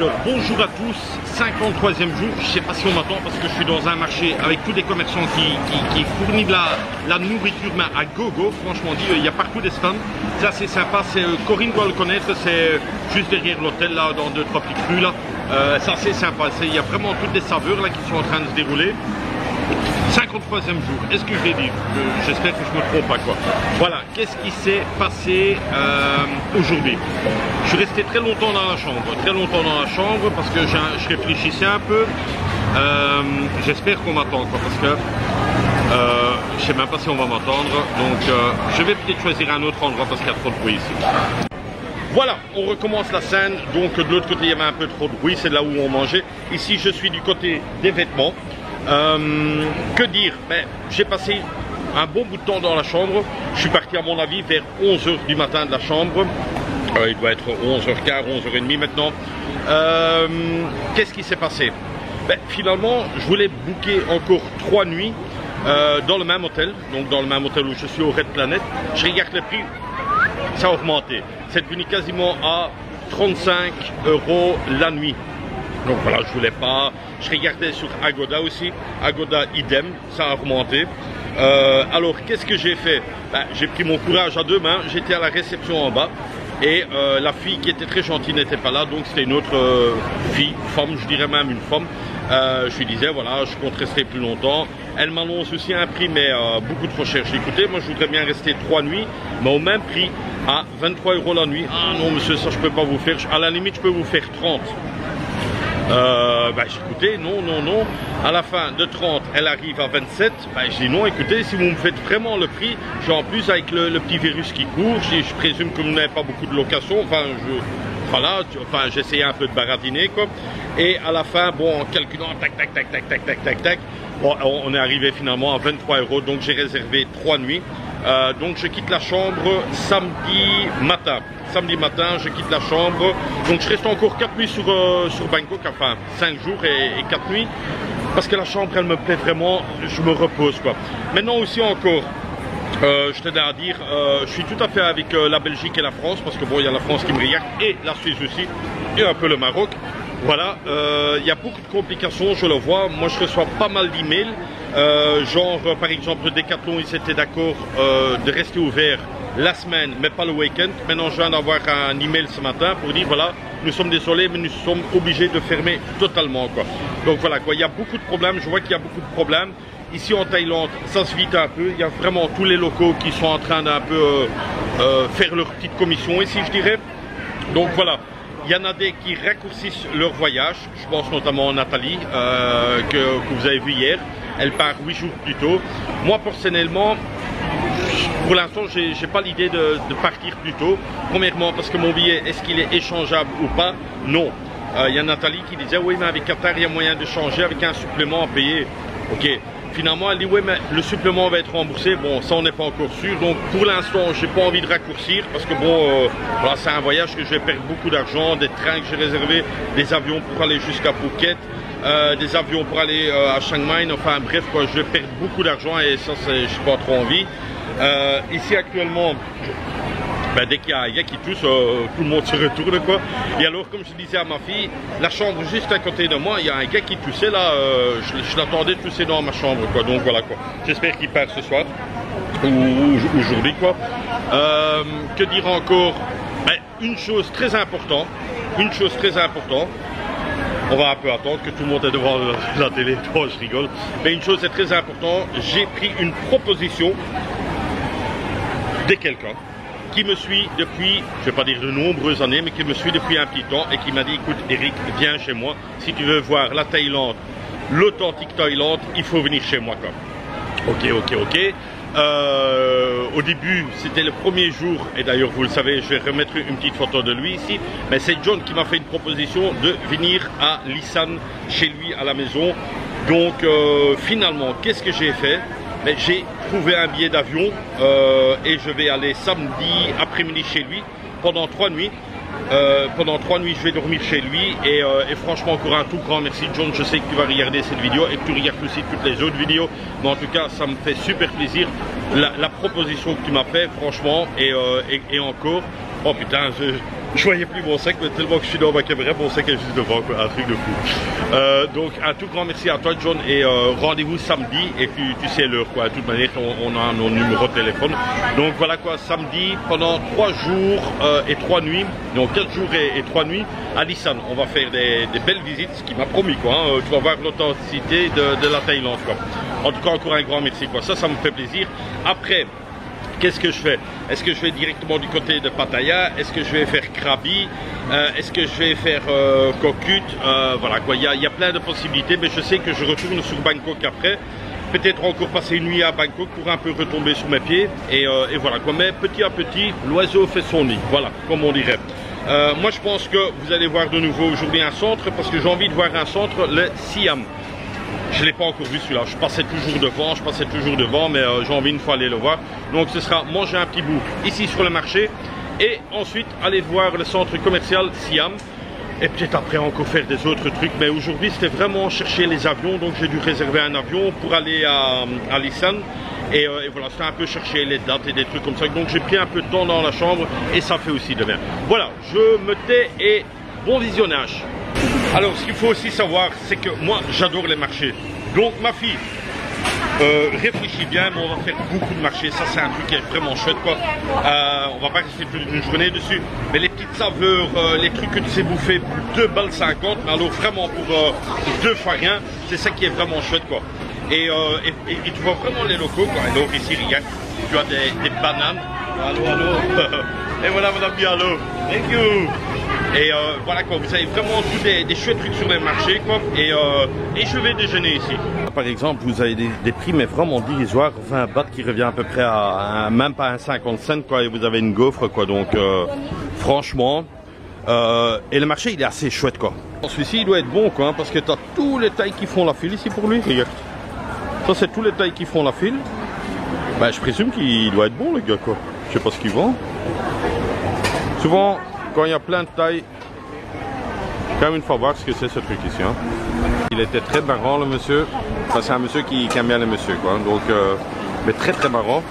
Alors bonjour à tous, 53e jour, je ne sais pas si on m'attend parce que je suis dans un marché avec tous les commerçants qui fournissent de la nourriture mais à gogo, franchement dit, il y a partout des stands, c'est assez sympa, Corinne doit le connaître, c'est juste derrière l'hôtel là, dans 2-3 petites rues là, c'est assez sympa, il y a vraiment toutes les saveurs là qui sont en train de se dérouler. 53e jour, est-ce que je l'ai dit? J'espère que je ne me trompe pas quoi. Voilà, qu'est-ce qui s'est passé aujourd'hui? Je suis resté très longtemps dans la chambre, parce que je réfléchissais un peu. J'espère qu'on m'attend quoi, parce que je sais même pas si on va m'entendre. Donc je vais peut-être choisir un autre endroit parce qu'il y a trop de bruit ici. Voilà, on recommence la scène. Donc de l'autre côté il y avait un peu trop de bruit, c'est là où on mangeait. Ici je suis du côté des vêtements. Que dire? J'ai passé un bon bout de temps dans la chambre. Je suis parti à mon avis vers 11h du matin de la chambre. Il doit être 11h15, 11h30 maintenant. Qu'est-ce qui s'est passé? Finalement, je voulais booker encore 3 nuits dans le même hôtel. Donc dans le même hôtel où je suis au Red Planet. Je regarde le prix, ça a augmenté. C'est devenu quasiment à 35 € la nuit. Donc voilà, je voulais pas. Je regardais sur Agoda aussi. Agoda idem, ça a augmenté. Alors qu'est-ce que j'ai fait? J'ai pris mon courage à deux mains. J'étais à la réception en bas. Et la fille qui était très gentille n'était pas là. Donc c'était une autre femme, je dirais même une femme. Je lui disais voilà, je compte rester plus longtemps. Elle m'annonce aussi un prix mais beaucoup trop cher. J'ai dit écoutez, moi je voudrais bien rester 3 nuits. Mais au même prix à 23 € la nuit. Ah non monsieur, ça je peux pas vous faire. À la limite je peux vous faire 30. Écoutez, non. À la fin de 30, elle arrive à 27. Je dis non, écoutez, si vous me faites vraiment le prix, j'ai en plus avec le petit virus qui court, je présume que vous n'avez pas beaucoup de location. J'essayais un peu de baratiner quoi. Et à la fin, bon, en calculant, tac. Bon, on est arrivé finalement à 23 €. Donc j'ai réservé 3 nuits. Donc je quitte la chambre samedi matin. Samedi matin, je quitte la chambre. Donc je reste encore 4 nuits sur Bangkok, enfin 5 jours et 4 nuits. Parce que la chambre, elle me plaît vraiment, je me repose quoi. Maintenant aussi encore, je tenais à dire, je suis tout à fait avec la Belgique et la France. Parce que bon, il y a la France qui me regarde et la Suisse aussi. Et un peu le Maroc. Voilà, il y a beaucoup de complications, je le vois. Moi, je reçois pas mal d'emails. Par exemple, Decathlon, ils étaient d'accord de rester ouvert la semaine, mais pas le week-end. Maintenant, je viens d'avoir un email ce matin pour dire, voilà, nous sommes désolés, mais nous sommes obligés de fermer totalement, quoi. Donc voilà, quoi, il y a beaucoup de problèmes. Je vois qu'il y a beaucoup de problèmes. Ici en Thaïlande, ça se vide un peu. Il y a vraiment tous les locaux qui sont en train d'un peu faire leur petite commission ici, je dirais. Donc voilà. Il y en a des qui raccourcissent leur voyage, je pense notamment à Nathalie, que vous avez vu hier. Elle part 8 jours plus tôt. Moi personnellement, pour l'instant, j'ai pas l'idée de partir plus tôt. Premièrement, parce que mon billet, est-ce qu'il est échangeable ou pas? Non. Il y a Nathalie qui disait, oui, mais avec Qatar, il y a moyen de changer avec un supplément à payer. Ok. Finalement, elle dit, oui, mais le supplément va être remboursé. Bon, ça, on n'est pas encore sûr. Donc, pour l'instant, j'ai pas envie de raccourcir parce que, bon, voilà, c'est un voyage que je vais perdre beaucoup d'argent, des trains que j'ai réservés, des avions pour aller jusqu'à Phuket, des avions pour aller à Chiang Mai. Enfin, bref, quoi, je vais perdre beaucoup d'argent et ça, je n'ai pas trop envie. Ici, actuellement, dès qu'il y a un gars qui tousse, tout le monde se retourne quoi. Et alors comme je disais à ma fille, la chambre juste à côté de moi, il y a un gars qui toussait là, je l'attendais tousser dans ma chambre quoi. Donc voilà quoi. J'espère qu'il part ce soir ou aujourd'hui quoi. Que dire encore? Une chose très importante. On va un peu attendre que tout le monde est devant la télé. Oh, je rigole. Mais une chose est très importante. J'ai pris une proposition de quelqu'un qui me suit depuis, je ne vais pas dire de nombreuses années, mais qui me suit depuis un petit temps et qui m'a dit, écoute Eric, viens chez moi, si tu veux voir la Thaïlande, l'authentique Thaïlande, il faut venir chez moi quoi. Ok. Au début, c'était le premier jour, et d'ailleurs vous le savez, je vais remettre une petite photo de lui ici, mais c'est John qui m'a fait une proposition de venir à Lisan, chez lui à la maison. Donc finalement, qu'est-ce que j'ai fait? J'ai trouvé un billet d'avion et je vais aller samedi après-midi chez lui pendant 3 nuits. Pendant 3 nuits, je vais dormir chez lui et franchement, encore un tout grand merci John. Je sais que tu vas regarder cette vidéo et que tu regardes aussi toutes les autres vidéos. Mais en tout cas, ça me fait super plaisir la proposition que tu m'as fait, franchement. Et encore, oh putain, Je voyais plus mon sac, mais tellement que je suis dans ma caméra, mon sac est juste devant, quoi, un truc de fou. Donc un tout grand merci à toi John et rendez-vous samedi et tu sais l'heure quoi, de toute manière on a nos numéros de téléphone. Donc voilà quoi, samedi pendant 3 jours et 3 nuits, donc 4 jours et 3 nuits à Nissan. On va faire des belles visites, ce qui m'a promis quoi, hein. Tu vas voir l'authenticité de la Thaïlande quoi. En tout cas encore un grand merci quoi, ça me fait plaisir. Après, qu'est-ce que je fais? Est-ce que je vais directement du côté de Pattaya? Est-ce que je vais faire Krabi? Est-ce que je vais faire Kokut? Voilà quoi, il y a plein de possibilités, mais je sais que je retourne sur Bangkok après. Peut-être encore passer une nuit à Bangkok pour un peu retomber sur mes pieds. Et voilà quoi, mais petit à petit, l'oiseau fait son nid, voilà, comme on dirait. Moi je pense que vous allez voir de nouveau aujourd'hui un centre, parce que j'ai envie de voir un centre, le Siam. Je ne l'ai pas encore vu celui-là, je passais toujours devant, mais j'ai envie une fois aller le voir. Donc ce sera manger un petit bout ici sur le marché et ensuite aller voir le centre commercial Siam. Et peut-être après encore faire des autres trucs, mais aujourd'hui c'était vraiment chercher les avions, donc j'ai dû réserver un avion pour aller à Lisan. Et voilà, c'était un peu chercher les dates et des trucs comme ça, donc j'ai pris un peu de temps dans la chambre et ça fait aussi de bien. Voilà, je me tais et bon visionnage. Alors ce qu'il faut aussi savoir, c'est que moi j'adore les marchés. Donc ma fille, réfléchis bien, mais on va faire beaucoup de marchés. Ça c'est un truc qui est vraiment chouette quoi. On va pas rester toute une journée dessus. Mais les petites saveurs, les trucs que tu sais bouffer pour 2,50 balles, mais alors vraiment pour 2 fois rien, c'est ça qui est vraiment chouette quoi. Et tu vois vraiment les locaux quoi. Et donc ici regarde, tu as des bananes. Allô. Et voilà madame Bialo. Thank you. Et voilà quoi, vous avez vraiment tous des chouettes trucs sur les marchés quoi. Et je vais déjeuner ici. Par exemple, vous avez des prix mais vraiment dérisoires, 20 bahts qui revient à peu près à même pas un 50 cents quoi. Et vous avez une gaufre quoi. Donc franchement, et le marché il est assez chouette quoi. Celui-ci il doit être bon quoi, hein, parce que tu as tous les tailles qui font la file ici pour lui. Regarde. Ça c'est tous les tailles qui font la file. Ben, je présume qu'il doit être bon le gars quoi. Je sais pas ce qu'il vend. Souvent quand il y a plein de tailles, quand même il faut voir ce que c'est ce truc ici. Hein. Il était très marrant le monsieur. Enfin, c'est un monsieur qui aime bien les messieurs quoi. Donc, mais très marrant.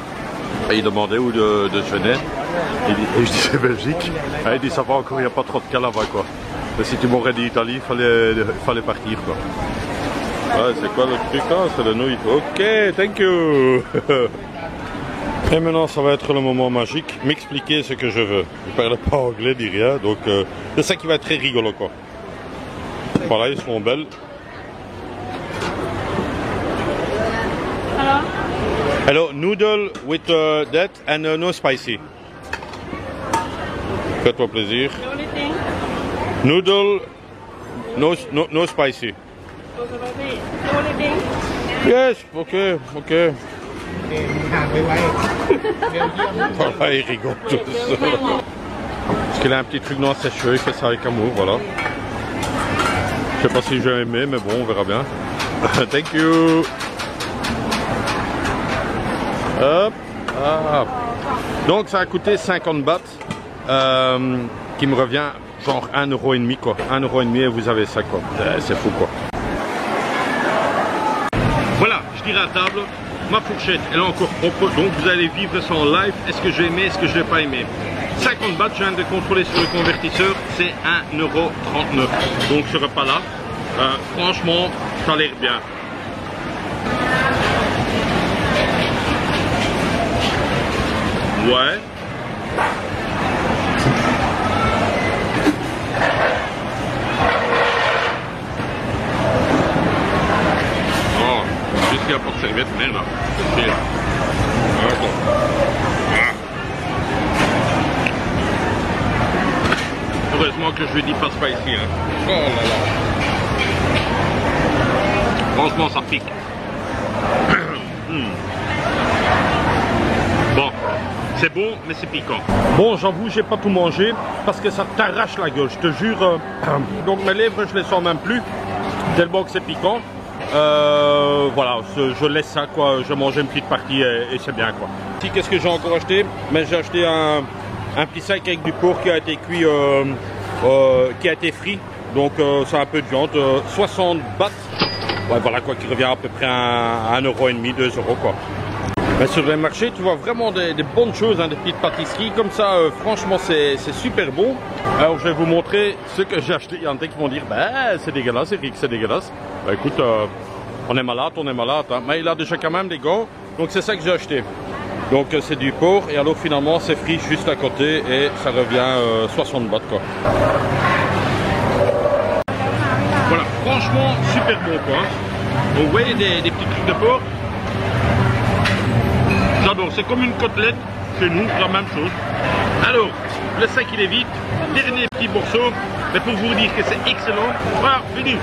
Et il demandait où je venais. Et je disais Belgique. Et il dit ça va encore, il n'y a pas trop de cas là-bas quoi. Mais si tu m'aurais dit Italie, il fallait partir quoi. Ouais, c'est quoi le truc là? C'est le nouille. Ok, thank you. Et maintenant ça va être le moment magique, m'expliquer ce que je veux. Je ne parle pas anglais ni rien, donc c'est ça qui va être très rigolo quoi. Voilà, ils sont belles. Hello, noodle with that and no spicy. Fais-toi plaisir. Noodle, no spicy. Yes, ok. Voilà, il rigole tout ça. Parce qu'il a un petit truc dans ses cheveux, il fait ça avec amour, voilà. Je sais pas si j'ai aimé, mais bon, on verra bien. Thank you. Hop. Ah. Donc ça a coûté 50 bahts, qui me revient genre 1,5 € quoi. 1,5 € et vous avez ça quoi. C'est fou quoi. Voilà, je dirais à table. Ma fourchette, elle est encore propre, donc vous allez vivre ça en live. Est-ce que j'ai aimé, est-ce que je n'ai pas aimé? 50 bahts, je viens de contrôler sur le convertisseur, c'est 1,39 €. Donc ce repas-là, franchement, ça a l'air bien. Ouais. Juste qu'il y a pas de serviette, mais là. Heureusement que je lui dis passe pas ici. Hein. Oh là là. Franchement, ça pique. Bon, c'est bon, mais c'est piquant. Bon, j'avoue, j'ai pas tout mangé parce que ça t'arrache la gueule, je te jure. Donc mes lèvres, je les sens même plus, tellement que c'est piquant. Voilà, je laisse ça quoi, je mange une petite partie et c'est bien quoi. Ici, qu'est-ce que j'ai encore acheté? Mais j'ai acheté un petit sac avec du porc qui a été cuit, qui a été frit. Donc c'est un peu de viande, 60 bahts. Ouais, voilà quoi, qui revient à peu près à 1,5 €, 2 € quoi. Mais sur les marchés, tu vois vraiment des bonnes choses, hein, des petites pâtisseries comme ça. Franchement, c'est super bon. Alors, je vais vous montrer ce que j'ai acheté. Il y en a qui vont dire, bah, c'est dégueulasse, Eric, c'est dégueulasse. Bah, écoute, on est malade, hein. Mais il a déjà quand même des gants, donc c'est ça que j'ai acheté. Donc, c'est du porc, et alors finalement, c'est frit juste à côté, et ça revient 60 bahts, quoi. Voilà, franchement, super bon, quoi. Donc, vous voyez des petits trucs de porc. J'adore, c'est comme une côtelette chez nous, la même chose. Alors, le sac il est vide, dernier petit morceau, mais pour vous dire que c'est excellent. Voilà, fini,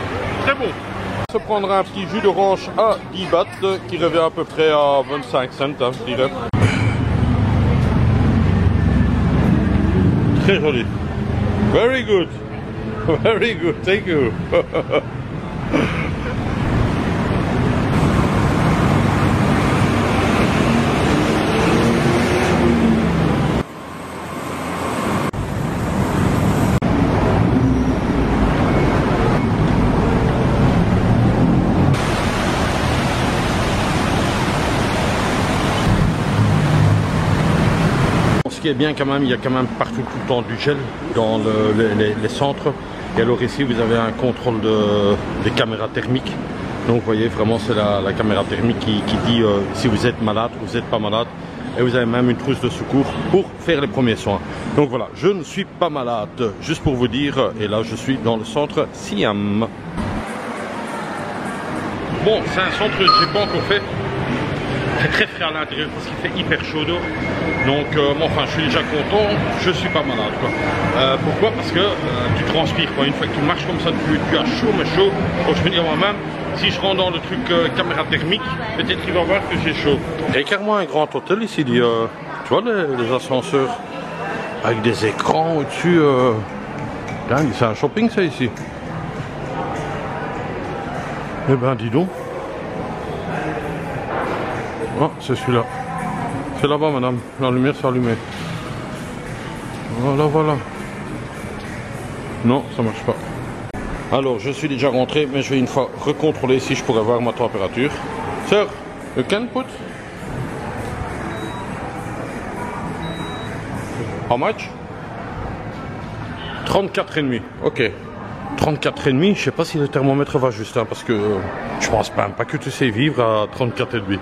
très bon. On se prendra un petit jus d'orange à 10 bahts qui revient à peu près à 25 cents, hein, je dirais. Très joli. Very good. Very good, thank you. Ce qui est bien quand même, il y a quand même partout tout le temps du gel dans les centres. Et alors ici vous avez un contrôle des caméras thermiques. Donc vous voyez vraiment c'est la caméra thermique qui dit si vous êtes malade ou vous n'êtes pas malade. Et vous avez même une trousse de secours pour faire les premiers soins. Donc voilà, je ne suis pas malade, juste pour vous dire. Et là je suis dans le centre Siam. Bon, c'est un centre que je n'ai pas encore fait. C'est très frais à l'intérieur parce qu'il fait hyper chaud dehors. Donc bon, enfin je suis déjà content, je suis pas malade quoi. Pourquoi? Parce que tu transpires quoi. Une fois que tu marches comme ça, tu as chaud mais chaud. Donc je me dis moi-même, si je rentre dans le truc caméra thermique, peut-être qu'il va voir que j'ai chaud. Il y a carrément un grand hôtel ici, tu vois les ascenseurs avec des écrans au-dessus. C'est un shopping ça ici. Eh ben dis donc. Oh, c'est celui-là. C'est là-bas, madame. La lumière s'est allumée. Voilà, voilà. Non, ça marche pas. Alors, je suis déjà rentré, mais je vais une fois recontrôler si je pourrais voir ma température. Sir, you can put? How much? 34,5. Ok. 34,5. Je sais pas si le thermomètre va juste, hein, parce que je pense pas que tu sais vivre à 34,5.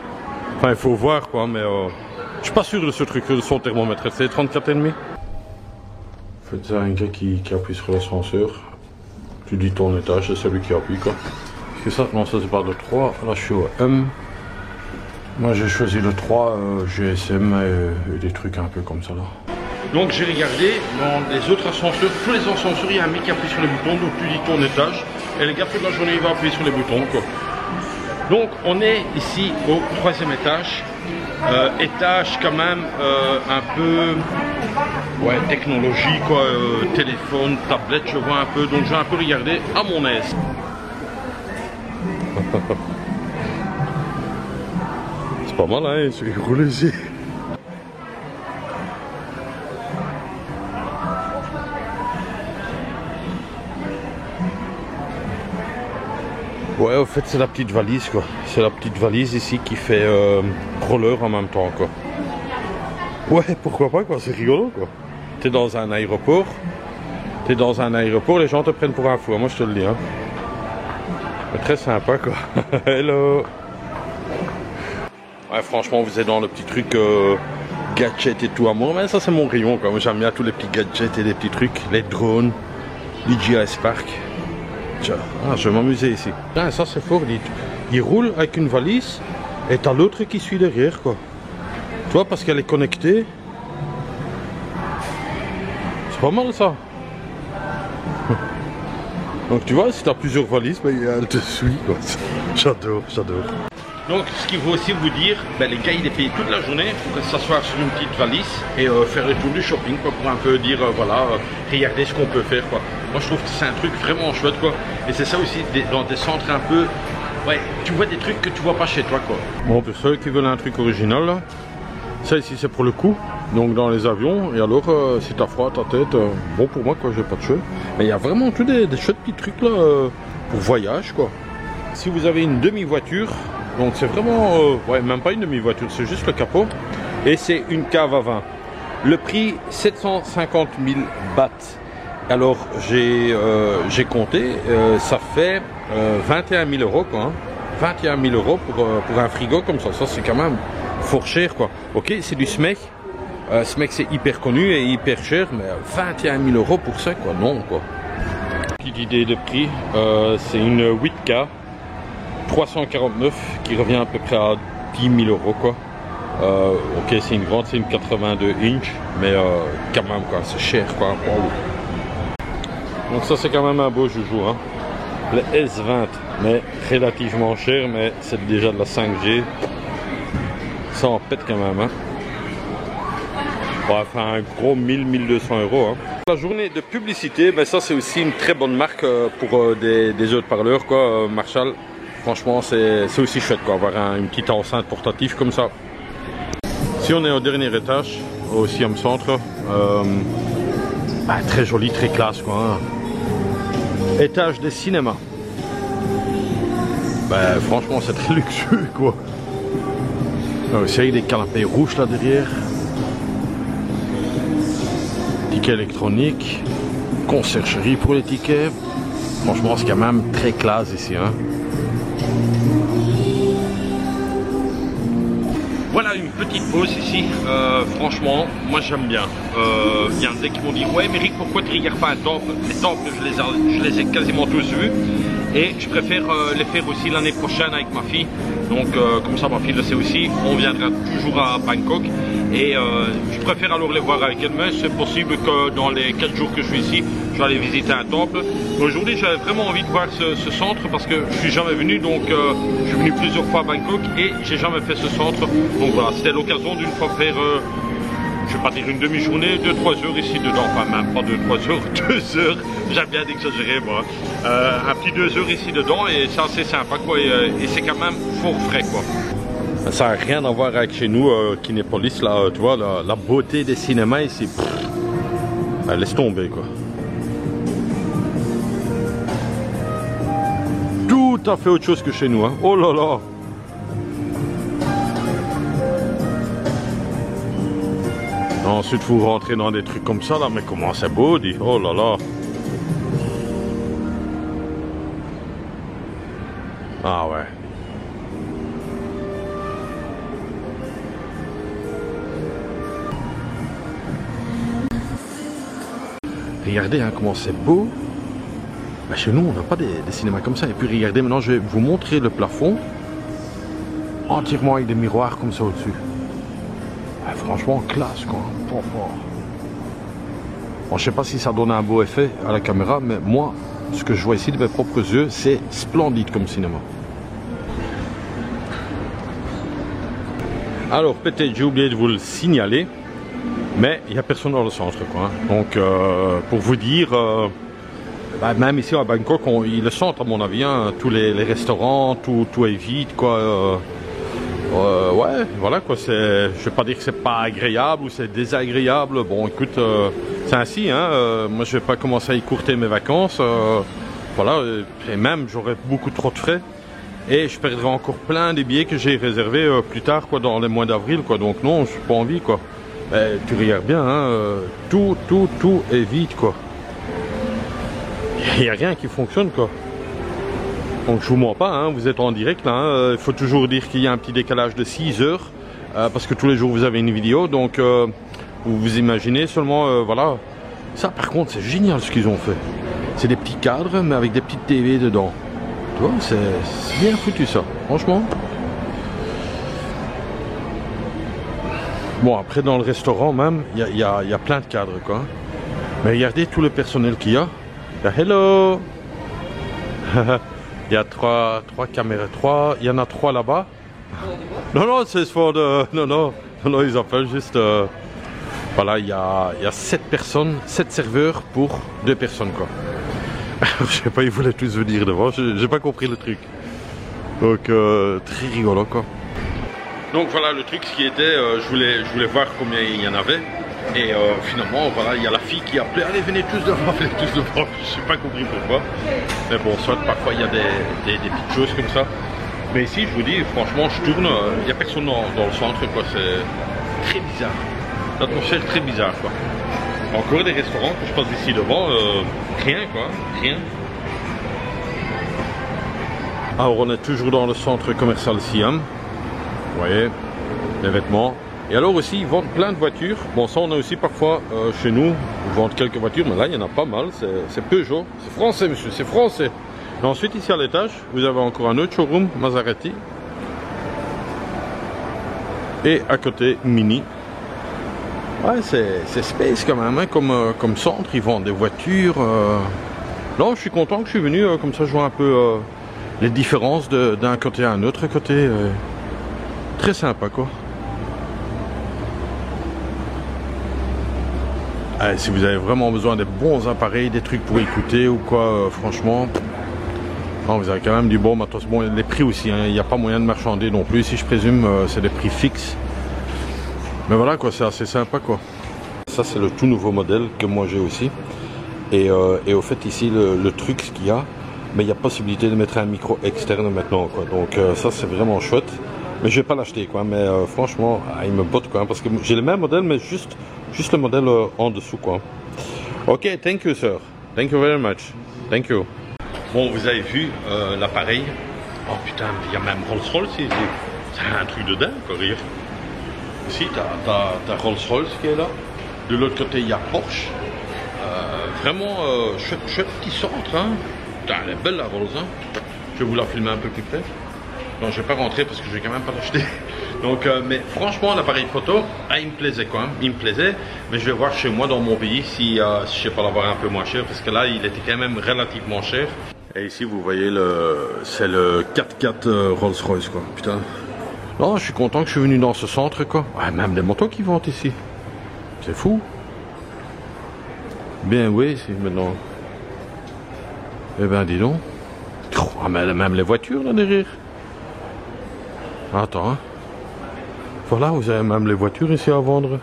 Enfin, il faut voir quoi, mais je suis pas sûr de ce truc, de son thermomètre. C'est 34,5. Faites ça, un gars qui appuie sur l'ascenseur. Tu dis ton étage, c'est celui qui appuie quoi. C'est ça? Non, ça c'est pas le 3. Là, je suis au M. Moi, j'ai choisi le 3 GSM et des trucs un peu comme ça là. Donc, j'ai regardé dans les autres ascenseurs. Tous les ascenseurs, il y a un mec qui appuie sur les boutons. Donc, tu dis ton étage. Et le gars, toute la journée, il va appuyer sur les boutons quoi. Donc on est ici au 3e étage, étage quand même un peu technologie quoi, téléphone, tablette je vois un peu, donc je vais un peu regarder à mon aise. C'est pas mal hein, il roule ici. Ouais, en fait, c'est la petite valise, quoi. C'est la petite valise ici qui fait roller en même temps, quoi. Ouais, pourquoi pas, quoi. C'est rigolo, quoi. T'es dans un aéroport. Les gens te prennent pour un fou. Moi, je te le dis, hein. Mais très sympa, quoi. Hello. Ouais, franchement, vous êtes dans le petit truc gadget et tout à moi. Mais ça, c'est mon rayon, quoi. Moi, j'aime bien tous les petits gadgets et les petits trucs. Les drones, DJI Spark. Ah, je vais m'amuser ici. Ah, ça c'est fort, il roule avec une valise et t'as l'autre qui suit derrière quoi. Tu vois, parce qu'elle est connectée. C'est pas mal ça. Donc tu vois, si t'as plusieurs valises, ben, elle te suit quoi. J'adore, j'adore. Donc ce qu'il faut aussi vous dire, ben, les gars il est payé toute la journée pour s'asseoir sur une petite valise et faire le tour du shopping quoi, pour un peu dire voilà, regardez ce qu'on peut faire quoi. Moi je trouve que c'est un truc vraiment chouette quoi. Et c'est ça aussi dans des centres un peu, ouais, tu vois des trucs que tu vois pas chez toi quoi. Bon, pour ceux qui veulent un truc original là, ça ici c'est pour le coup, donc dans les avions. Et alors si t'as froid à ta tête, bon pour moi quoi, j'ai pas de cheveux. Mais il y a vraiment tous des chouettes petits trucs là pour voyage quoi. Si vous avez une demi-voiture, Donc c'est vraiment, ouais, même pas une demi-voiture, c'est juste le capot. Et c'est une cave à vin. Le prix, 750 000 bahts. Alors j'ai compté, ça fait 21 000 euros quoi. Hein. 21 000 euros pour un frigo comme ça. Ça c'est quand même fort cher quoi. Ok, c'est du SMEC. SMEC c'est hyper connu et hyper cher, mais 21 000 euros pour ça quoi, non quoi. Petite idée de prix, c'est une 8K 349 qui revient à peu près à 10 000 euros quoi. Ok, c'est une grande, c'est une 82 inch, mais quand même quoi, c'est cher quoi. Wow. Donc ça c'est quand même un beau joujou hein. Le S20, mais relativement cher, mais c'est déjà de la 5G. Ça en pète quand même hein. Enfin un gros 1000-1200 euros hein. La journée de publicité, ben ça c'est aussi une très bonne marque pour des haut-parleurs quoi. Marshall, franchement c'est aussi chouette quoi, avoir une petite enceinte portative comme ça. Si on est au dernier étage, au Siam Centre, très joli, très classe quoi. Hein. Étage des cinémas. Ben franchement c'est très luxueux quoi. C'est avec des canapés rouges là derrière. Tickets électroniques. Conciergerie pour les tickets. Franchement c'est quand même très classe ici hein. Voilà une petite pause ici, franchement, moi j'aime bien. Il y en a qui m'ont dit, ouais mais Rick, pourquoi tu ne regardes pas un temple? Les temples, je les ai quasiment tous vus. Et je préfère les faire aussi l'année prochaine avec ma fille. Donc comme ça ma fille le sait aussi, on viendra toujours à Bangkok. Et je préfère alors les voir avec elle, mais c'est possible que dans les 4 jours que je suis ici, je vais aller visiter un temple. Aujourd'hui j'avais vraiment envie de voir ce centre parce que je suis jamais venu, donc je suis venu plusieurs fois à Bangkok et j'ai jamais fait ce centre. Donc voilà, c'était l'occasion d'une fois faire, je vais pas dire une demi-journée, 2-3 heures ici dedans, enfin même pas 2-3 heures, 2 heures, j'aime bien d'exagérer moi. Un petit 2 heures ici dedans et c'est assez sympa quoi, et c'est quand même fort frais quoi. Ça n'a rien à voir avec chez nous, Kinépolis, là, tu vois, la beauté des cinémas ici, laisse tomber quoi. Tout à fait autre chose que chez nous, hein. Oh là là. Ensuite, vous rentrez dans des trucs comme ça, là, mais comment c'est beau, dit. Oh là là. Ah ouais. Regardez hein, comment c'est beau. Bah, chez nous, on n'a pas des cinémas comme ça. Et puis regardez, maintenant, je vais vous montrer le plafond. Entièrement avec des miroirs comme ça au-dessus. Franchement, classe quoi. Bon, je sais pas si ça donne un beau effet à la caméra, mais moi, ce que je vois ici de mes propres yeux, c'est splendide comme cinéma. Alors, peut-être j'ai oublié de vous le signaler, mais il n'y a personne dans le centre quoi. Donc, pour vous dire, même ici à Bangkok, ils le sentent à mon avis, hein, tous les restaurants, tout est vide quoi. Ouais, voilà quoi, je vais pas dire que c'est pas agréable ou c'est désagréable. Bon, écoute, c'est ainsi, hein. Moi, je vais pas commencer à écourter mes vacances. Voilà, et même j'aurais beaucoup trop de frais et je perdrai encore plein des billets que j'ai réservés plus tard, quoi, dans les mois d'avril, quoi. Donc non, je suis pas envie, quoi. Mais tu regardes bien, hein, tout est vide, quoi. Il n'y a rien qui fonctionne, quoi. Donc je vous mens pas, hein, vous êtes en direct là, hein, il faut toujours dire qu'il y a un petit décalage de 6 heures parce que tous les jours vous avez une vidéo, donc vous imaginez seulement, voilà. Ça par contre c'est génial ce qu'ils ont fait. C'est des petits cadres mais avec des petites TV dedans. Tu vois, c'est bien foutu ça, franchement. Bon après dans le restaurant même, il y a plein de cadres quoi. Mais regardez tout le personnel qu'il y a. Il y a hello. Il y a trois caméras, il y en a 3 là-bas. Non, c'est pour de... Non, ils appellent juste... Voilà, il y a 7 personnes, 7 serveurs pour 2 personnes, quoi. Je sais pas, ils voulaient tous venir devant, j'ai pas compris le truc. Donc, très rigolo, quoi. Donc voilà, le truc, ce qui était, je voulais voir combien il y en avait. Et finalement, voilà, il y a la fille qui appelait, allez, venez tous devant, venez tous devant. Je n'ai pas compris pourquoi. Mais bon, soit parfois il y a des petites choses comme ça. Mais ici, je vous dis, franchement, je tourne, il n'y a personne dans le centre, quoi. C'est très bizarre. L'atmosphère très bizarre, quoi. Encore des restaurants que je passe d'ici devant, rien, quoi, rien. Alors, on est toujours dans le centre commercial Siam. Vous voyez, les vêtements. Et alors aussi, ils vendent plein de voitures. Bon, ça, on a aussi parfois chez nous, ils vendent quelques voitures, mais là, il y en a pas mal. C'est Peugeot. C'est français, monsieur, c'est français. Et ensuite, ici à l'étage, vous avez encore un autre showroom, Maserati. Et à côté, Mini. Ouais, c'est space quand même, hein, comme centre. Ils vendent des voitures. Non, je suis content que je suis venu, comme ça, je vois un peu les différences d'un côté à un autre côté. Très sympa, quoi. Allez, si vous avez vraiment besoin des bons appareils, des trucs pour écouter ou quoi, franchement, non, vous avez quand même du bon matos. Bon, les prix aussi, hein, il n'y a pas moyen de marchander non plus. Si je présume, c'est des prix fixes. Mais voilà, quoi, c'est assez sympa, quoi. Ça, c'est le tout nouveau modèle que moi j'ai aussi. Et au fait, ici, le truc, ce qu'il y a, mais il y a possibilité de mettre un micro externe maintenant, quoi. Donc, ça, c'est vraiment chouette. Mais je vais pas l'acheter, quoi. Mais franchement, il me botte, quoi. Parce que j'ai le même modèle, mais juste le modèle en dessous, quoi. Ok, thank you, sir. Thank you very much. Thank you. Bon, vous avez vu l'appareil. Oh putain, il y a même Rolls-Royce ici. C'est un truc de dingue, quoi, rire. Ici, t'as Rolls-Royce qui est là. De l'autre côté, il y a Porsche. Vraiment, chouette petit centre, hein. Putain, elle est belle, la Rolls, hein. Je vais vous la filmer un peu plus près. Non, je vais pas rentrer parce que je vais quand même pas l'acheter. Donc, mais franchement, l'appareil photo, il me plaisait quand même. Il me plaisait. Mais je vais voir chez moi dans mon pays si je sais pas l'avoir un peu moins cher. Parce que là, il était quand même relativement cher. Et ici, vous voyez, c'est le 4x4 Rolls-Royce, quoi. Putain. Non, je suis content que je suis venu dans ce centre, quoi. Ouais, même des motos qui vendent ici. C'est fou. Bien, oui, c'est maintenant. Eh ben, dis donc. Oh, mais même les voitures, là, derrière. Attends, hein. Voilà, vous avez même les voitures ici à vendre.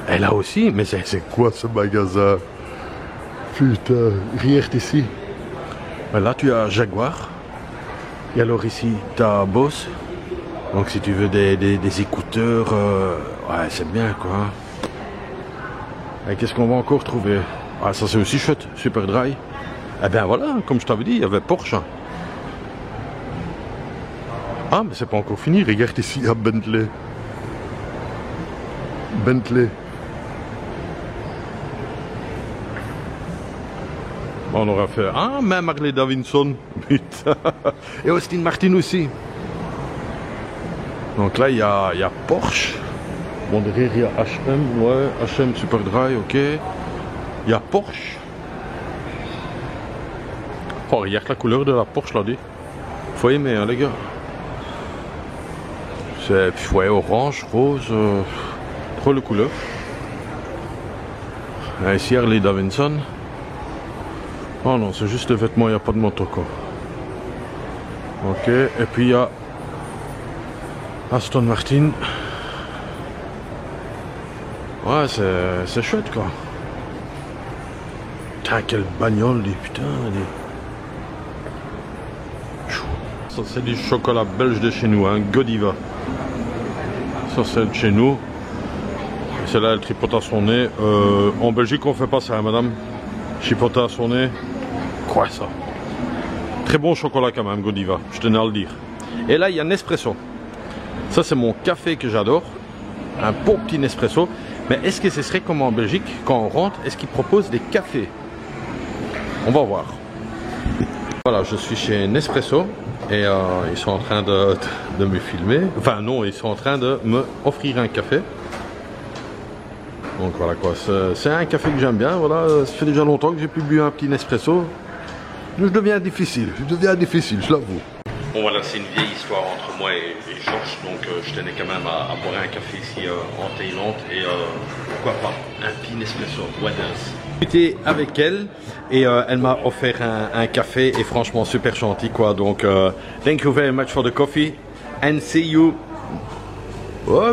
Et là aussi, mais c'est quoi ce magasin? Putain, regarde ici. Là, tu as Jaguar. Et alors ici, tu as Bose. Donc si tu veux des écouteurs, ouais, c'est bien, quoi. Et qu'est-ce qu'on va encore trouver? Ah, ça c'est aussi chouette, Super Dry. Eh bien voilà, comme je t'avais dit, il y avait Porsche. Ah, mais c'est pas encore fini, regarde ici, il y a Bentley. Bentley. On aura fait... Ah, même Harley Davidson. Putain. Et Austin Martin aussi. Donc là, il y a Porsche. Bon, derrière, il y a HM. Ouais, HM Super Dry, ok. Il y a Porsche. Oh, regarde la couleur de la Porsche, là, dit. Faut aimer, hein, les gars. C'est, ouais, orange, rose. Trop de couleurs. Et ici, Harley Davidson. Oh non, c'est juste le vêtement, il n'y a pas de moto, quoi. Ok, et puis il y a Aston Martin. Ouais, c'est chouette, quoi. Putain, quelle bagnole, dis, putain. Ça, c'est du chocolat belge de chez nous, hein, Godiva. Ça, c'est de chez nous. Celle-là, elle tripote à son nez. En Belgique, on fait pas ça, hein, madame. Chipoter à son nez. Quoi, ça? Très bon chocolat, quand même, Godiva. Je tenais à le dire. Et là, il y a Nespresso. Ça, c'est mon café que j'adore. Un bon petit Nespresso. Mais est-ce que ce serait comme en Belgique, quand on rentre, est-ce qu'ils proposent des cafés? On va voir. Voilà, je suis chez Nespresso. Et ils sont en train de me filmer. Enfin, non, ils sont en train de me offrir un café. Donc voilà quoi, c'est un café que j'aime bien, voilà, ça fait déjà longtemps que j'ai plus bu un petit Nespresso. Je deviens difficile, je l'avoue. Bon voilà, c'est une vieille histoire entre moi et Georges, donc je tenais quand même à boire un café ici en Thaïlande et pourquoi pas, un petit Nespresso, what else? J'étais avec elle et elle m'a offert un café et franchement super gentil quoi, donc thank you very much for the coffee and see you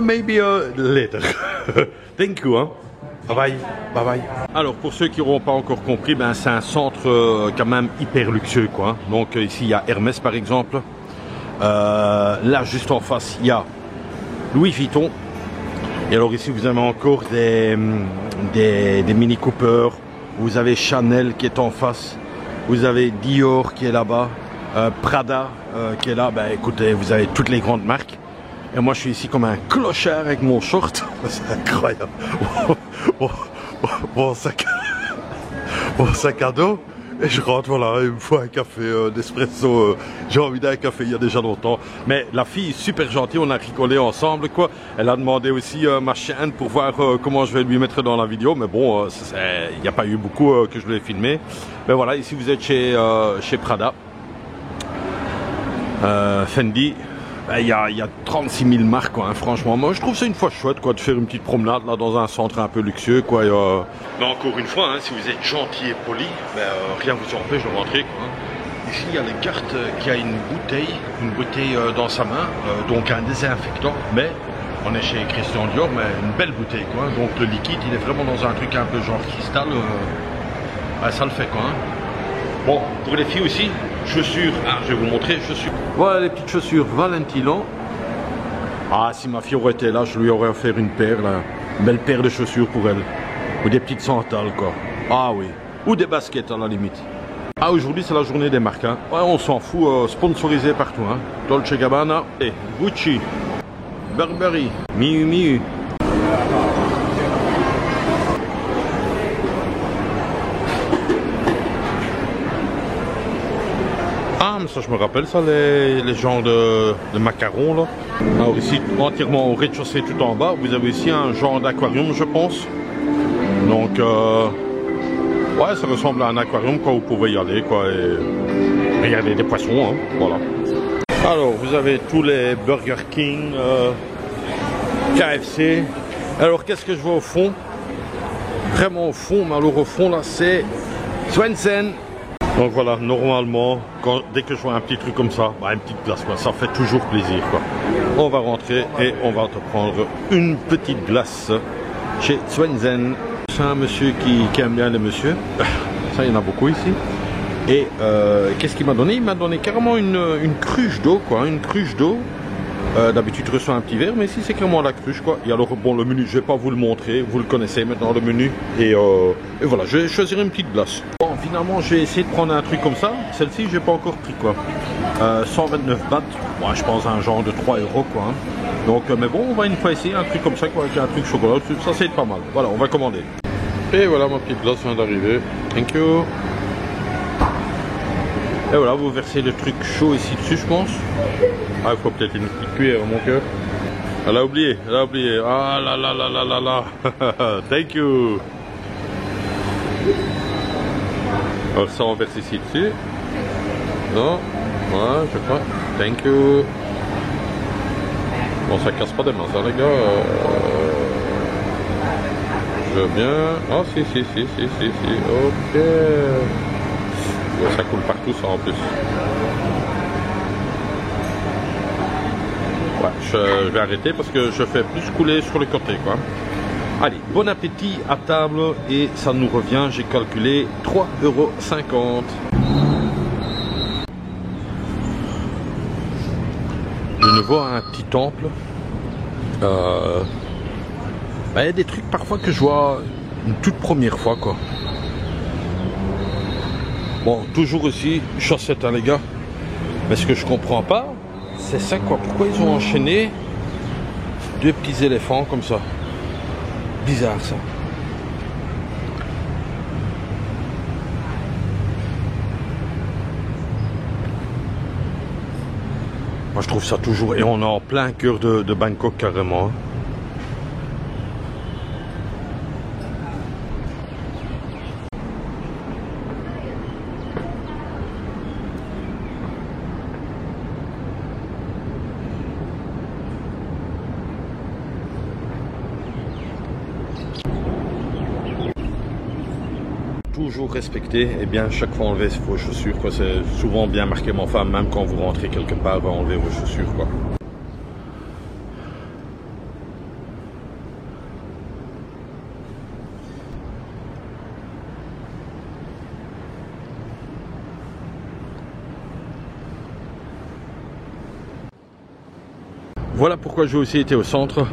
maybe later. Thank you, hein. Bye bye. Bye bye. Alors pour ceux qui n'auront pas encore compris, ben, c'est un centre quand même hyper luxueux, quoi. Donc ici il y a Hermès par exemple. Là juste en face il y a Louis Vuitton. Et alors ici vous avez encore des Mini Cooper. Vous avez Chanel qui est en face. Vous avez Dior qui est là-bas. Prada qui est là. Ben écoutez, vous avez toutes les grandes marques. Et moi je suis ici comme un clochard avec mon short. C'est incroyable. Bon sac à dos. Et je rentre, voilà, il me faut un café d'espresso. J'ai envie d'un café il y a déjà longtemps. Mais la fille est super gentille, on a rigolé ensemble, quoi. Elle a demandé aussi ma chaîne pour voir comment je vais lui mettre dans la vidéo. Mais bon, il n'y a pas eu beaucoup que je l'ai filmé. Mais voilà, ici vous êtes chez Prada. Fendi. Il y a 36 000 marques, quoi, hein, franchement. Moi, je trouve ça une fois chouette, quoi, de faire une petite promenade là dans un centre un peu luxueux, quoi. Mais encore une fois, hein, si vous êtes gentil et poli, ben, rien vous empêche de rentrer, quoi. Ici, il y a le garde qui a une bouteille dans sa main, donc un désinfectant. Mais on est chez Christian Dior, mais une belle bouteille, quoi. Donc le liquide, il est vraiment dans un truc un peu genre cristal. Ça le fait, quoi. Hein. Bon, pour les filles aussi, chaussures, je vais vous montrer, chaussures. Voilà les petites chaussures Valentino. Ah, si ma fille aurait été là, je lui aurais offert une paire, là. Une belle paire de chaussures pour elle. Ou des petites sandales, quoi. Ah oui. Ou des baskets à la limite. Ah, aujourd'hui c'est la journée des marques, hein. Ouais, on s'en fout, sponsorisé partout, hein. Dolce Gabbana et Gucci. Burberry, Miu Miu. Ah, mais ça je me rappelle ça, les genres de macarons là. Alors ici, entièrement au rez-de-chaussée tout en bas, vous avez aussi un genre d'aquarium je pense. Donc, ouais, ça ressemble à un aquarium quand vous pouvez y aller, quoi. Et regarder des poissons, hein, voilà. Alors, vous avez tous les Burger King, KFC. Alors, qu'est-ce que je vois au fond? Vraiment au fond, mais alors au fond là, c'est Swensen. Donc voilà, normalement, dès que je vois un petit truc comme ça, bah, une petite glace, quoi, ça fait toujours plaisir, quoi. On va rentrer et on va te prendre une petite glace chez Swensen. C'est un monsieur qui aime bien les messieurs. Ça, il y en a beaucoup ici. Et qu'est-ce qu'il m'a donné? Il m'a donné carrément une cruche d'eau, quoi. Une cruche d'eau. D'habitude, tu reçois un petit verre, mais ici, c'est clairement la cruche, quoi. Et alors, bon, le menu, je vais pas vous le montrer. Vous le connaissez maintenant, le menu. Et voilà, je vais choisir une petite glace. Bon, finalement, j'ai essayé de prendre un truc comme ça. Celle-ci, j'ai pas encore pris, quoi. 129 bahts. Moi, je pense à un genre de 3 €, quoi. Hein. Donc, mais bon, on va une fois essayer un truc comme ça, quoi, avec un truc chocolat. Ça, c'est pas mal. Voilà, on va commander. Et voilà, ma petite glace vient d'arriver. Thank you. Et voilà, vous versez le truc chaud ici dessus, je pense. Ah, il faut peut-être une petite cuillère, mon cœur. Elle a oublié, elle a oublié. Ah là là là là là là. Thank you. Alors ça, on verse ici dessus. Non, voilà, je crois. Thank you. Bon, ça casse pas des mains, ça, les gars. Je veux bien. Ah, si. Ok. Bon, ça coule partout, ça, en plus. Ouais, je vais arrêter parce que je fais plus couler sur le côté, quoi. Allez, bon appétit à table et ça nous revient, j'ai calculé 3,50 €. De nouveau un petit temple. Il y a des trucs parfois que je vois une toute première fois, quoi. Bon, toujours aussi chaussettes, hein, les gars. Mais ce que je comprends pas, c'est ça, quoi. Pourquoi ils ont enchaîné deux petits éléphants comme ça? Bizarre, ça. Moi, je trouve ça toujours... Et on est en plein cœur de Bangkok, carrément. Hein. Toujours respecter et bien chaque fois enlever vos chaussures, quoi. C'est souvent bien marqué, mais enfin même quand vous rentrez quelque part, enlever vos chaussures, quoi. Voilà pourquoi j'ai aussi été au centre.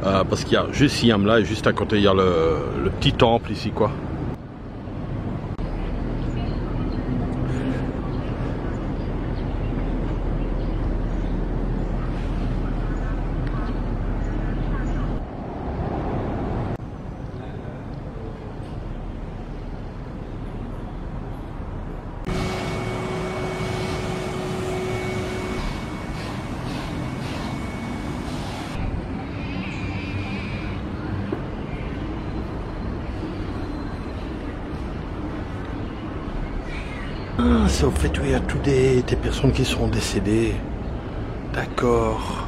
Parce qu'il y a juste Siam là et juste à côté il y a le petit temple ici quoi. Ah, c'est au fait où il y a toutes des personnes qui sont décédées. D'accord.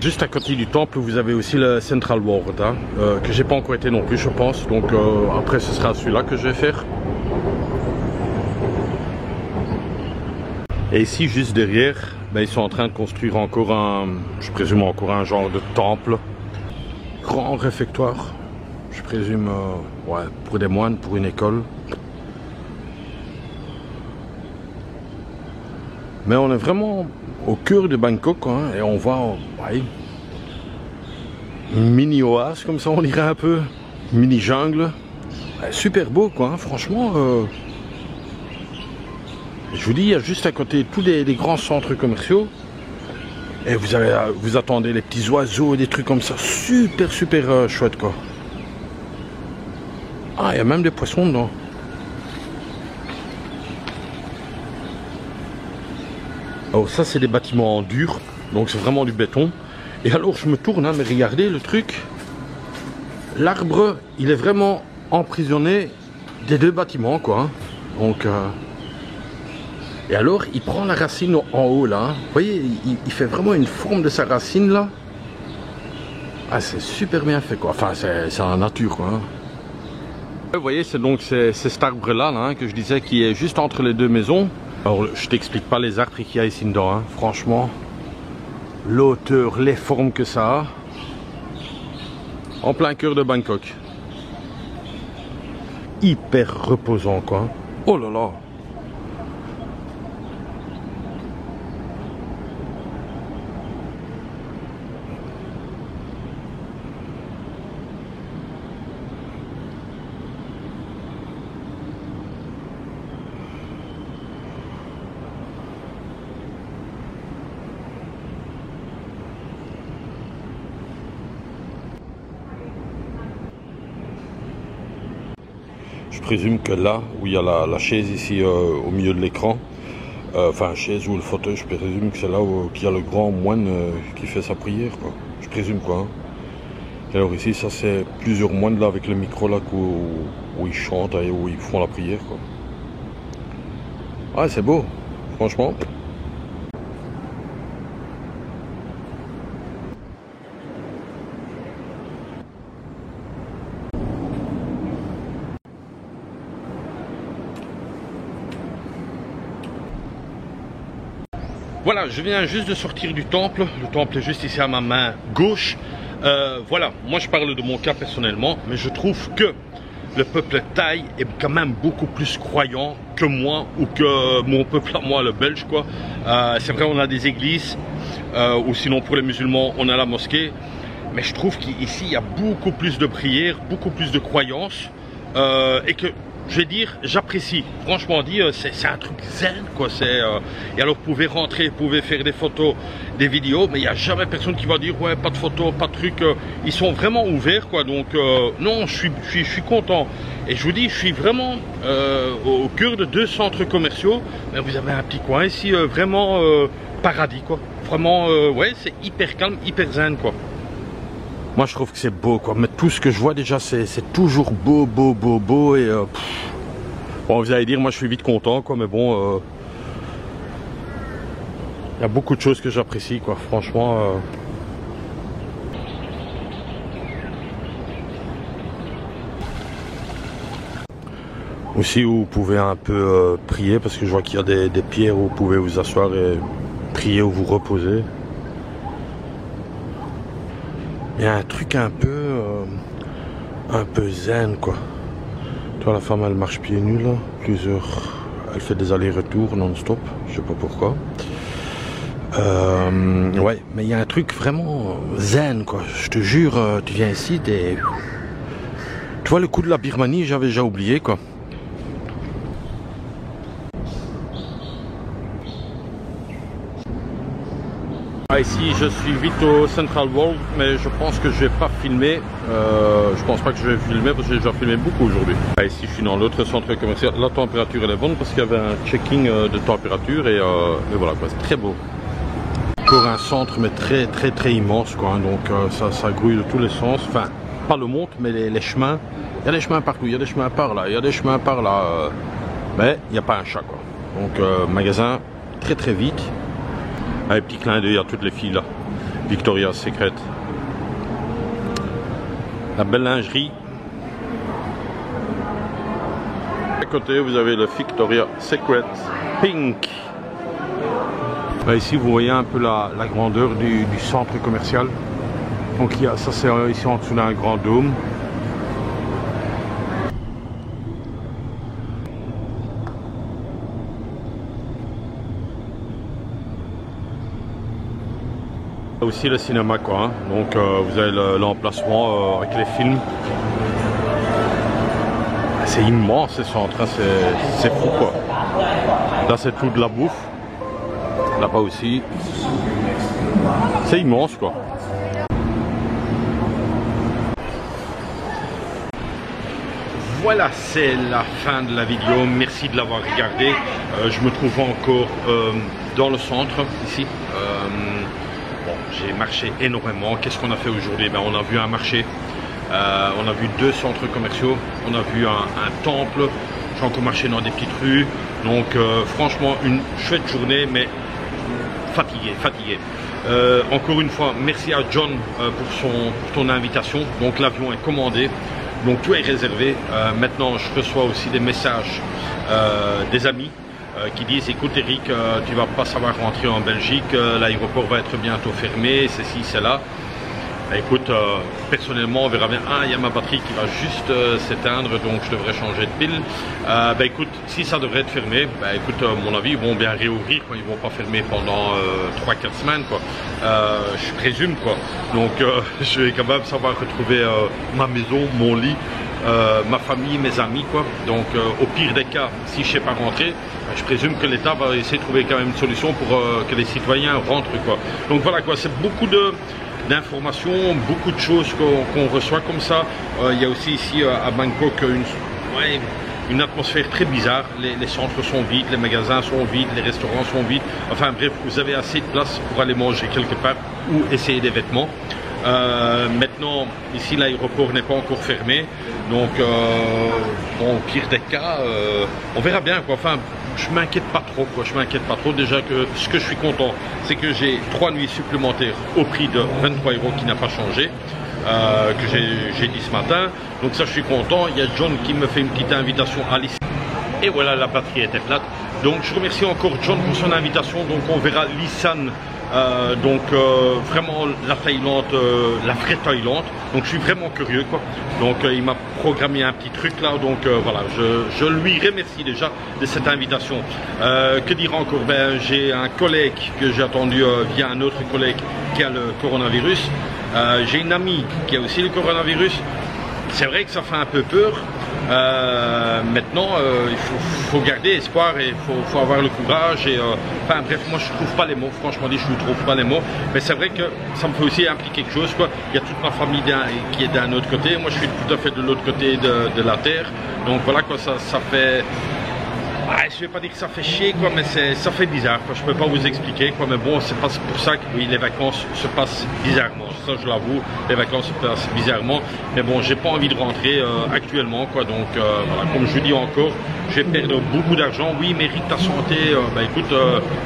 Juste à côté du temple, vous avez aussi le Central Ward, hein, que j'ai pas encore été non plus, je pense. Donc après, ce sera celui-là que je vais faire. Et ici, juste derrière, ben, ils sont en train de construire encore un, je présume encore un genre de temple. Grand réfectoire, je présume, ouais, pour des moines, pour une école. Mais on est vraiment au cœur de Bangkok, hein, et on voit ouais, une mini oase comme ça on dirait un peu, mini jungle, ouais, super beau quoi, hein, franchement. Je vous dis, il y a juste à côté tous des grands centres commerciaux et vous attendez les petits oiseaux et des trucs comme ça, super chouette quoi. Ah, il y a même des poissons dedans. Alors ça c'est des bâtiments en dur, donc c'est vraiment du béton. Et alors je me tourne, hein, mais regardez le truc. L'arbre, il est vraiment emprisonné des deux bâtiments quoi. Hein. Donc et alors il prend la racine en haut là. Hein. Vous voyez, il fait vraiment une forme de sa racine là. Ah c'est super bien fait quoi. Enfin c'est en nature quoi. Hein. Vous voyez c'est donc cet arbre là, hein, que je disais qui est juste entre les deux maisons. Alors je t'explique pas les arbres qu'il y a ici dedans, hein. Franchement, l'auteur, les formes que ça a, en plein cœur de Bangkok. Hyper reposant quoi. Oh là là. Je présume que là où il y a la chaise ici au milieu de l'écran, enfin chaise ou le fauteuil, je présume que c'est là où il y a le grand moine qui fait sa prière quoi. Je présume quoi. Hein. Et alors ici ça c'est plusieurs moines là avec le micro là où ils chantent et où ils font la prière quoi. Ah c'est beau, franchement. Voilà, je viens juste de sortir du temple. Le temple est juste ici à ma main gauche. Voilà, moi je parle de mon cas personnellement, mais je trouve que le peuple thaï est quand même beaucoup plus croyant que moi ou que mon peuple à moi, le belge quoi. C'est vrai, on a des églises, ou sinon pour les musulmans, on a la mosquée. Mais je trouve qu'ici, il y a beaucoup plus de prières, beaucoup plus de croyances, et que je vais dire, j'apprécie. Franchement dit, c'est un truc zen quoi. Et alors vous pouvez rentrer, vous pouvez faire des photos, des vidéos, mais il n'y a jamais personne qui va dire ouais pas de photos, pas de trucs. Ils sont vraiment ouverts quoi. Donc non, je suis content. Et je vous dis, je suis vraiment au cœur de deux centres commerciaux. Mais vous avez un petit coin ici, vraiment paradis quoi. Vraiment ouais, c'est hyper calme, hyper zen quoi. Moi je trouve que c'est beau quoi, mais tout ce que je vois déjà c'est toujours beau et bon vous allez dire moi je suis vite content quoi, mais bon y a beaucoup de choses que j'apprécie quoi, franchement Aussi où vous pouvez un peu prier, parce que je vois qu'il y a des pierres où vous pouvez vous asseoir et prier ou vous reposer. Il y a un truc un peu zen quoi. Tu vois la femme elle marche pieds nus là, elle fait des allers-retours non-stop, je sais pas pourquoi. Ouais, mais il y a un truc vraiment zen, quoi. Je te jure, tu viens ici, tu vois, le coup de la Birmanie, j'avais déjà oublié, quoi. Ah, ici, je suis vite au Central World, mais je pense que je vais pas filmer. Je pense pas que je vais filmer parce que j'ai déjà filmé beaucoup aujourd'hui. Ah, ici, je suis dans l'autre centre commercial. La température elle est bonne parce qu'il y avait un checking de température et voilà, quoi. C'est très beau. Encore un centre, mais très immense, quoi. Donc ça grouille de tous les sens. Enfin, pas le montre, mais les chemins. Il y a des chemins partout, il y a des chemins par là, il y a des chemins par là. Mais il n'y a pas un chat, quoi. Donc magasin très vite. Un petit clin d'œil à toutes les filles là. Victoria's Secret. La belle lingerie. À côté, vous avez le Victoria's Secret Pink. Là, ici, vous voyez un peu la grandeur du centre commercial. Donc, ça, c'est ici en dessous d'un grand dôme. Aussi le cinéma, quoi. Hein. Donc vous avez l'emplacement avec les films. C'est immense ce centre, hein. C'est fou, quoi. Là c'est tout de la bouffe. Là-bas aussi. C'est immense, quoi. Voilà, c'est la fin de la vidéo. Merci de l'avoir regardé. Je me trouve encore dans le centre ici. Bon, j'ai marché énormément. Qu'est-ce qu'on a fait aujourd'hui? Ben, on a vu un marché, on a vu 2 centres commerciaux, on a vu un temple. J'ai encore marché dans des petites rues. Donc franchement, une chouette journée, mais fatigué. Encore une fois, merci à John pour ton invitation. Donc l'avion est commandé, donc tout est réservé. Maintenant, je reçois aussi des messages des amis qui disent: écoute Eric, tu vas pas savoir rentrer en Belgique, l'aéroport va être bientôt fermé, ceci, cela. Bah, écoute, personnellement on verra bien. Ah, il y a ma batterie qui va juste s'éteindre, donc je devrais changer de pile. Bah écoute, si ça devrait être fermé, bah écoute, mon avis, ils vont bien réouvrir, quoi. Ils vont pas fermer pendant 3-4 semaines, quoi. Je présume, quoi. Donc je vais quand même savoir retrouver ma maison, mon lit, ma famille, mes amis, quoi. Donc au pire des cas, si je sais pas rentrer, je présume que l'État va essayer de trouver quand même une solution pour que les citoyens rentrent, quoi. Donc voilà, quoi, c'est beaucoup d'informations, beaucoup de choses qu'on reçoit comme ça. Il y a aussi ici à Bangkok une atmosphère très bizarre. Les centres sont vides, les magasins sont vides, les restaurants sont vides. Enfin bref, vous avez assez de place pour aller manger quelque part ou essayer des vêtements. Maintenant, ici l'aéroport n'est pas encore fermé, donc bon, au pire des cas, on verra bien, quoi. Enfin, je m'inquiète pas trop, quoi. Je m'inquiète pas trop. Déjà que ce que je suis content, c'est que j'ai 3 nuits supplémentaires au prix de 23 € qui n'a pas changé, que j'ai dit ce matin. Donc ça, je suis content. Il y a John qui me fait une petite invitation à l'issue. Et voilà, la batterie était plate. Donc je remercie encore John pour son invitation. Donc on verra l'Isan. Vraiment la Thaïlande, la vraie Thaïlande. Donc je suis vraiment curieux, quoi. Donc il m'a programmé un petit truc là. Donc voilà, je lui remercie déjà de cette invitation. Que dire encore? Ben, j'ai un collègue que j'ai attendu via un autre collègue qui a le coronavirus. J'ai une amie qui a aussi le coronavirus. C'est vrai que ça fait un peu peur. Maintenant, il faut garder espoir et il faut avoir le courage. Et, enfin bref, moi je trouve pas les mots, franchement dit, je ne trouve pas les mots. Mais c'est vrai que ça me fait aussi impliquer quelque chose, quoi. Il y a toute ma famille qui est d'un autre côté. Moi je suis tout à fait de l'autre côté de la terre. Donc voilà, quoi, ça fait... Ah, je vais pas dire que ça fait chier, quoi, mais ça fait bizarre, quoi. Je peux pas vous expliquer, quoi, mais bon, c'est pas pour ça que oui, les vacances se passent bizarrement. Ça, je l'avoue, les vacances se passent bizarrement. Mais bon, j'ai pas envie de rentrer actuellement, quoi. Donc voilà, comme je vous dis encore, je vais perdre beaucoup d'argent. Oui, mais Eric, ta santé, bah écoute,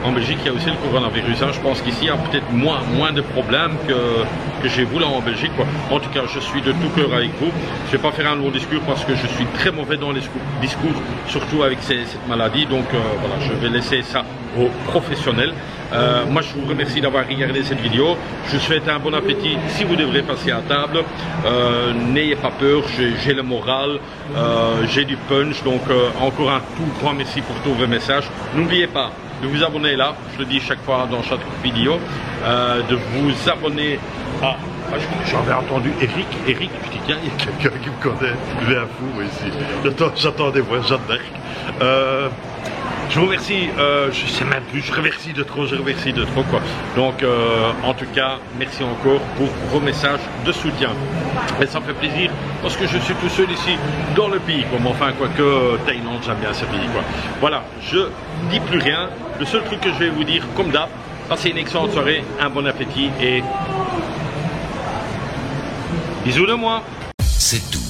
en Belgique, il y a aussi le coronavirus. Hein. Je pense qu'ici, il y a peut-être moins de problèmes que chez vous là en Belgique, quoi. En tout cas, je suis de tout cœur avec vous. Je vais pas faire un long discours parce que je suis très mauvais dans les discours, surtout avec cette maladie. Donc voilà, je vais laisser ça aux professionnels. Moi, je vous remercie d'avoir regardé cette vidéo. Je vous souhaite un bon appétit si vous devrez passer à table. N'ayez pas peur, j'ai le moral, j'ai du punch. Donc, encore un tout grand merci pour tous vos messages. N'oubliez pas de vous abonner là, je le dis chaque fois dans chaque vidéo, de vous abonner à... J'avais entendu Eric, je dis tiens, il y a quelqu'un qui me connaît, je vais un fou moi, ici. J'attends des voix, Jeanne d'Arc. Je vous remercie, je sais même plus, je remercie de trop quoi. Donc en tout cas, merci encore pour vos messages de soutien. Et ça me fait plaisir parce que je suis tout seul ici dans le pays, quoi. Enfin, quoique Thaïlande, j'aime bien ce pays, quoi. Voilà, je dis plus rien. Le seul truc que je vais vous dire, comme d'hab, passez une excellente soirée, un bon appétit et bisous de moi. C'est tout.